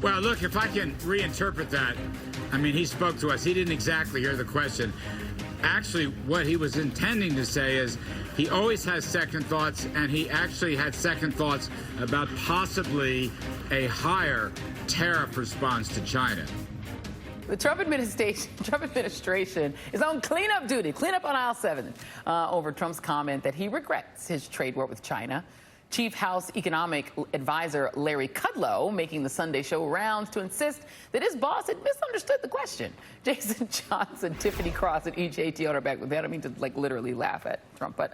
Well, look, if I can reinterpret that, I mean, he spoke to us. He didn't exactly hear the question. Actually, what he was intending to say is he always has second thoughts, and he actually had second thoughts about possibly a higher tariff response to China. The Trump administration is on cleanup duty, cleanup on aisle 7, over Trump's comment that he regrets his trade war with China. Chief House Economic Advisor Larry Kudlow making the Sunday show rounds to insist that his boss had misunderstood the question. Jason Johnson, Tiffany Cross, and EJ Dionne are back with that. I don't mean to, like, literally laugh at Trump, but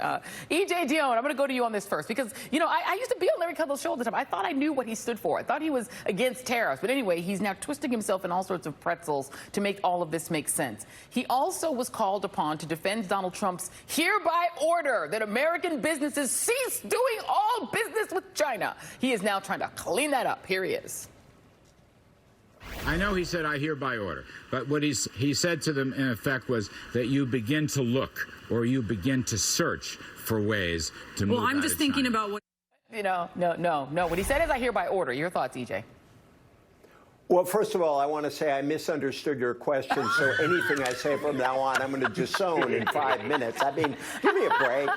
EJ Dionne, I'm going to go to you on this first because, you know, I used to be on Larry Kudlow's show all the time. I thought I knew what he stood for. I thought he was against tariffs. But anyway, he's now twisting himself in all sorts of pretzels to make all of this make sense. He also was called upon to defend Donald Trump's hereby order that American businesses cease doing all business with China. He is now trying to clean that up. Here he is. I know he said, I hereby order, but what he said to them, in effect, was that you begin to look or you begin to search for ways to move. Well, I'm just thinking about what... You know, no. What he said is, I hereby order. Your thoughts, EJ? Well, first of all, I want to say I misunderstood your question, so anything I say from now on, I'm going to disown in 5 minutes. I mean, give me a break.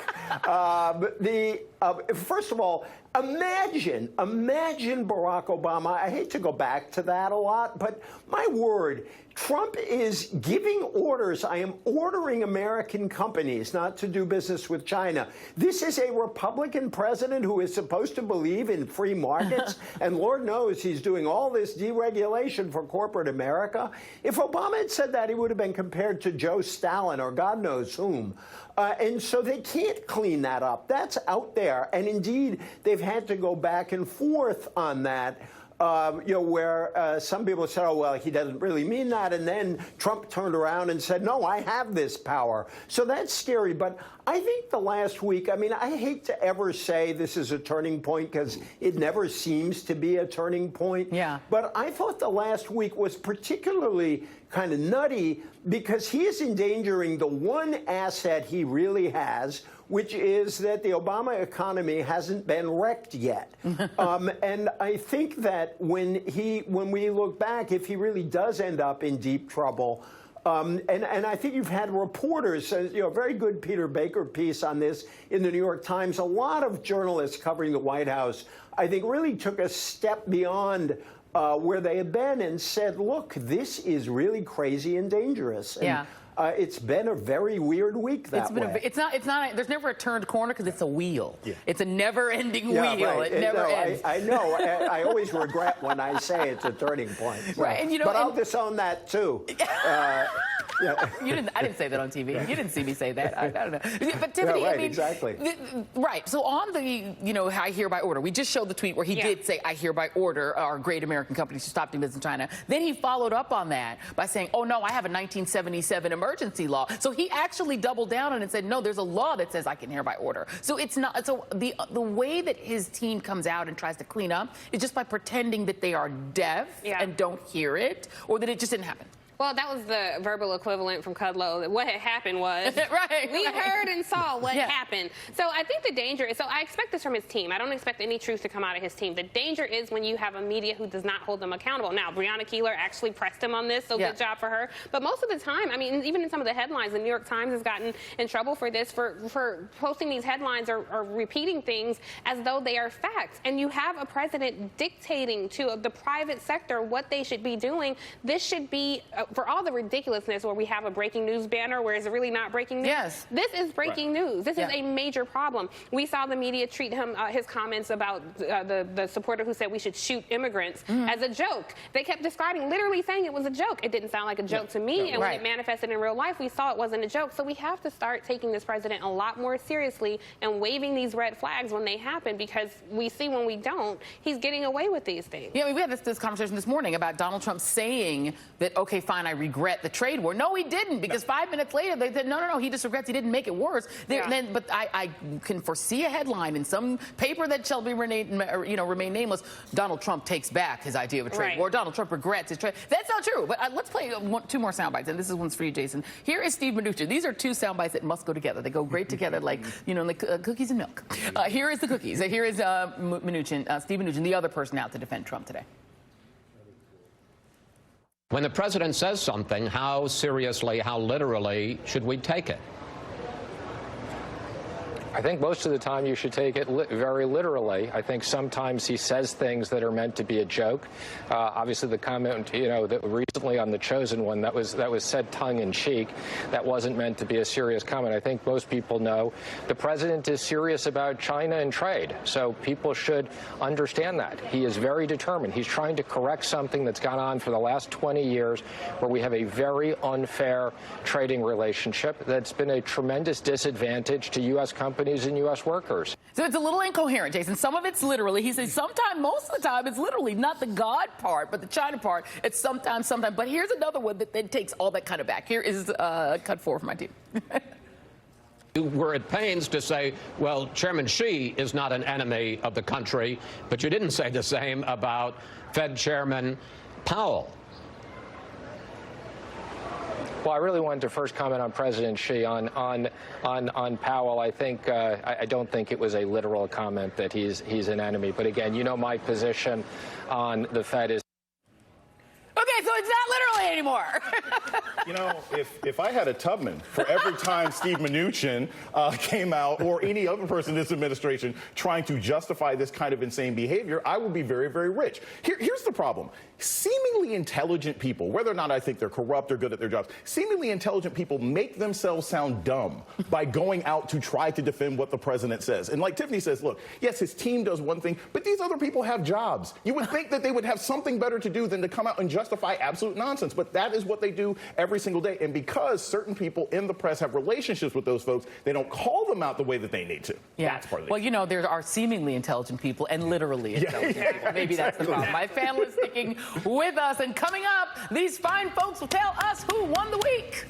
First of all, imagine Barack Obama. I hate to go back to that a lot, but my word, Trump is giving orders. I am ordering American companies not to do business with China. This is a Republican president who is supposed to believe in free markets, and Lord knows he's doing all this deregulation for corporate America. If Obama had said that, he would have been compared to Joe Stalin or God knows whom. And so they can't clean that up. That's out there. And indeed, they've had to go back and forth on that. You know, where some people said, oh, well, he doesn't really mean that. And then Trump turned around and said, no, I have this power. So that's scary. But I think the last week, I mean, I hate to ever say this is a turning point because it never seems to be a turning point. Yeah. But I thought the last week was particularly kind of nutty because he is endangering the one asset he really has, which is that the Obama economy hasn't been wrecked yet. And I think that when we look back, if he really does end up in deep trouble, and I think you've had reporters, you know, a very good Peter Baker piece on this in the New York Times. A lot of journalists covering the White House, I think, really took a step beyond where they had been and said, look, this is really crazy and dangerous. And, yeah. It's been a very weird week that way. It's not, there's never a turned corner because it's a wheel. Yeah. It's a never-ending wheel. Right. It never ends. I know. I always regret when I say it's a turning point. So. Right. And, you know, but I'll disown that, too. Yeah. I didn't say that on TV. You didn't see me say that. I don't know. But Tiffany, yeah, right, I mean, exactly. Right. So on the, you know, I hereby order, we just showed the tweet where he did say, I hereby order our great American companies to stop doing business in China. Then he followed up on that by saying, oh, no, I have a 1977 emergency law. So he actually doubled down on it and said, no, there's a law that says I can hereby order. So it's not, so the way that his team comes out and tries to clean up is just by pretending that they are deaf and don't hear it, or that it just didn't happen. Well, that was the verbal equivalent from Kudlow. What had happened was we heard and saw what happened. So I think the danger is, so I expect this from his team. I don't expect any truth to come out of his team. The danger is when you have a media who does not hold them accountable. Now, Breonna Keeler actually pressed him on this, so good job for her. But most of the time, I mean, even in some of the headlines, the New York Times has gotten in trouble for this, for posting these headlines or repeating things as though they are facts. And you have a president dictating to the private sector what they should be doing. This should be, for all the ridiculousness where we have a breaking news banner where it's really not breaking news. Yes. This is breaking news. This is a major problem. We saw the media treat him, his comments about the supporter who said we should shoot immigrants as a joke. They kept describing, literally saying it was a joke. It didn't sound like a joke to me. And when it manifested in real life, we saw it wasn't a joke. So we have to start taking this president a lot more seriously and waving these red flags when they happen, because we see when we don't, he's getting away with these things. Yeah, I mean, we had this conversation this morning about Donald Trump saying that, okay, fine, I regret the trade war. No, he didn't, because 5 minutes later they said, no, he just regrets he didn't make it worse. But I can foresee a headline in some paper that shall be remain nameless. Donald Trump takes back his idea of a trade war. Donald Trump regrets his trade. That's not true. But let's play two more sound bites, and this one's for you, Jason. Here is Steve Mnuchin. These are two sound bites that must go together. They go great together, like cookies and milk. Here is the cookies. Here is Steve Mnuchin, the other person out to defend Trump today. When the president says something, how seriously, how literally should we take it? I think most of the time you should take it very literally. I think sometimes he says things that are meant to be a joke. Obviously, the comment, that recently on The Chosen one, that was said tongue-in-cheek. That wasn't meant to be a serious comment. I think most people know the president is serious about China and trade, so people should understand that. He is very determined. He's trying to correct something that's gone on for the last 20 years where we have a very unfair trading relationship that's been a tremendous disadvantage to U.S. companies and U.S. workers. So it's a little incoherent, Jason. Some of it's literally. He says sometimes, most of the time, it's literally not the God part, but the China part. It's sometimes. But here's another one that takes all that kind of back. Here is cut 4 from my team. We're at pains to say, well, Chairman Xi is not an enemy of the country, but you didn't say the same about Fed Chairman Powell. Well, I really wanted to first comment on President Xi. On Powell, I don't think it was a literal comment that he's an enemy. But again, my position on the Fed is. Okay, so it's not literally anymore. If I had a Tubman for every time Steve Mnuchin came out, or any other person in this administration trying to justify this kind of insane behavior, I would be very, very rich. Here's the problem. Seemingly intelligent people, whether or not I think they're corrupt or good at their jobs, seemingly intelligent people make themselves sound dumb by going out to try to defend what the president says. And like Tiffany says, look, yes, his team does one thing, but these other people have jobs. You would think that they would have something better to do than to come out and justify absolute nonsense, but that is what they do every single day. And because certain people in the press have relationships with those folks, they don't call them out the way that they need to. Yeah. That's part of it. Well, there are seemingly intelligent people and literally intelligent people. Maybe that's the problem. My family is sticking with us. And coming up, these fine folks will tell us who won the week.